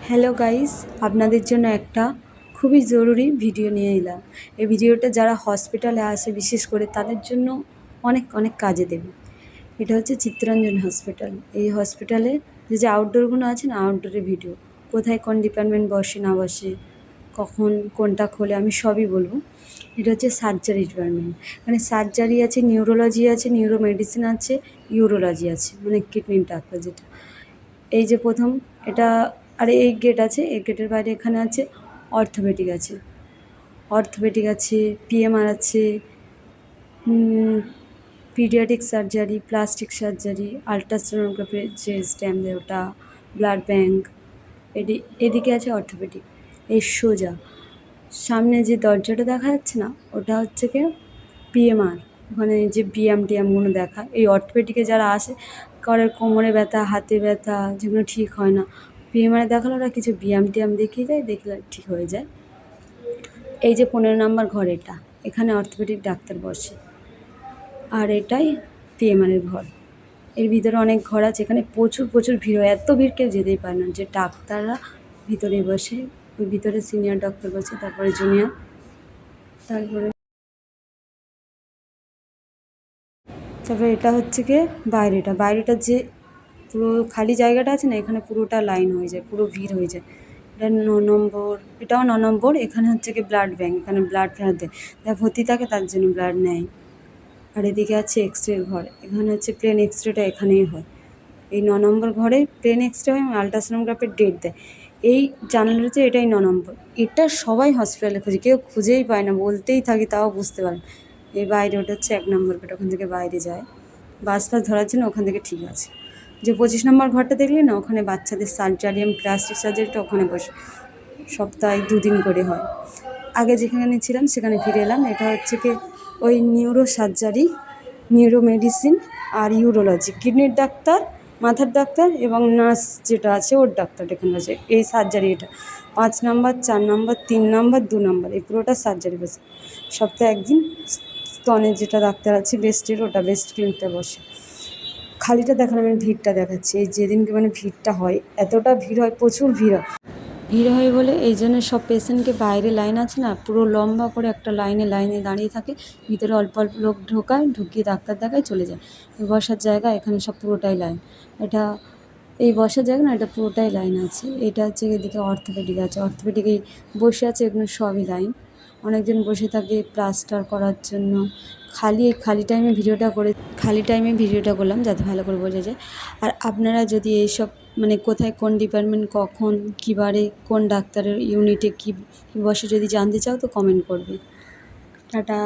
Hello guys, আপনাদের জন্য একটা খুবই জরুরি ভিডিও নিয়ে এলাম। এই ভিডিওটা যারা হসপিটালে আসে বিশেষ করে তাদের জন্য অনেক অনেক কাজে দেবে। এটা হচ্ছে চিত্তরঞ্জন হসপিটাল। এই হসপিটালে যে আউটডোরগুলো আছে না, আউটডোরের ভিডিও, কোথায় কোন ডিপার্টমেন্ট বসে না বসে, কখন কোনটা খোলে, আমি সবই বলবো। এটা হচ্ছে সার্জারি ডিপার্টমেন্ট। মানে সার্জারি আছে, নিউরোলজি আছে, নিউরো মেডিসিন আছে, ইউরোলজি আছে, মানে কিডনির ডাক্তার যেটা। এই যে প্রথম এটা, আর এই গেট আছে, এই গেটের বাইরে এখানে আছে অর্থোপেডিক আছে, অর্থোপেডিক আছে, পিএমআর আছে, paediatric surgery, plastic surgery, ultrasonography যে স্ট্যাম্প দেয় ওটা, ব্লাড ব্যাঙ্ক। এদিকে আছে অর্থোপেডিক। এই সোজা সামনে যে দরজাটা দেখা যাচ্ছে না, ওটা হচ্ছে কি পিএমআর। ওখানে যে ব্যায়াম টিয়ামগুলো দেখায়, এই অর্থোপেডিকে যারা আসে কারোর কোমরে ব্যথা, হাতে ব্যথা, যেগুলো ঠিক হয় না, পিএমআরে দেখালে ওরা কিছু ব্যায়াম টিয়াম দেখিয়ে দেয়, দেখলে ঠিক হয়ে যায়। এই যে 15 নম্বর ঘর, এটা এখানে অর্থোপেডিক ডাক্তার বসে, আর এটাই পিএমআরের ঘর। এর ভিতরে অনেক ঘর আছে, এখানে প্রচুর প্রচুর ভিড় হয়, এত ভিড় কেউ যেতেই পারে না। যে ডাক্তাররা ভিতরে বসে, ওই ভিতরে সিনিয়র ডক্টর বসে, তারপরে জুনিয়র, তারপরে এটা হচ্ছে কি বাইরেটা যে পুরো খালি জায়গাটা আছে না, এখানে পুরোটা লাইন হয়ে যায়, পুরো ভিড় হয়ে যায়। এটা 9 নম্বর, এটাও 9 নম্বর। এখানে হচ্ছে কি ব্লাড ব্যাঙ্ক, এখানে ব্লাড ফেরত দেয়, যারা ভর্তি থাকে তার জন্য ব্লাড নেয়। আর এদিকে আছে এক্স রে ঘর, এখানে হচ্ছে প্লেন এক্স রেটা এখানেই হয়। এই 9 নম্বর ঘরে প্লেন এক্স রে হয়, আলট্রাসোনোগ্রাফির ডেট দেয়। এই জানালার হচ্ছে এটাই 9 নম্বর। এটা সবাই হসপিটালে খুঁজে, কেউ খুঁজেই পায় না, বলতেই থাকি তাও বুঝতে পারে। এই বাইরে ওটা হচ্ছে 1 নম্বর গেট, ওখান থেকে বাইরে যায় বাস ফাস ধরার জন্য, ওখান থেকে ঠিক আছে। যে 25 নম্বর ঘরটা দেখলি না, ওখানে বাচ্চাদের সার্জারি, প্লাস্টিক সার্জারিটা ওখানে বসে, সপ্তাহে 2 দিন করে হয়। আগে যেখানে ছিলাম সেখানে ফিরে এলাম। এটা হচ্ছে কি ওই নিউরো সার্জারি, নিউরো মেডিসিন আর ইউরোলজি, কিডনির ডাক্তার, মাথার ডাক্তার এবং নার্স যেটা আছে ওর ডাক্তার এখানে আছে। এই সার্জারি এটা 5 নম্বর, 4 নম্বর, 3 নম্বর, 2 নম্বর, এই পুরোটা সার্জারি বসে। সপ্তাহে একদিন স্তনের যেটা ডাক্তার আছে বেস্টের, ওটা বেস্ট ক্লিনিকটা বসে। খালিটা দেখালাম, আমি ভিড়টা দেখাচ্ছি। এই যেদিনকে মানে ভিড়টা হয়, এতটা ভিড় হয়, প্রচুর ভিড় হয়। ভিড় হয় বলে এই জন্য সব পেশেন্টকে বাইরে লাইন আছে না, পুরো লম্বা করে একটা লাইনে দাঁড়িয়ে থাকে। ভিতরে অল্প অল্প লোক ঢোকায়, ঢুকিয়ে ডাক্তার দেখায় চলে যায়। এই বসার জায়গা এখানে সব পুরোটাই লাইন। এটা এই বসার জায়গা না, এটা পুরোটাই লাইন আছে। এটা হচ্ছে এদিকে অর্থোপেডিক আছে, অর্থোপেডিক এই বসে আছে, এগুলো সবই লাইন। অনেকজন বসে থাকে প্লাস্টার করার জন্য। খালি টাইমে ভিডিওটা করলাম যাতে ভালো করে বোঝা যায়। আর আপনারা যদি এইসব মানে কোথায় কোন ডিপার্টমেন্ট, কখন কী বারে কোন ডাক্তারের ইউনিটে কী বসে যদি জানতে চাও তো কমেন্ট করবে। টাটা।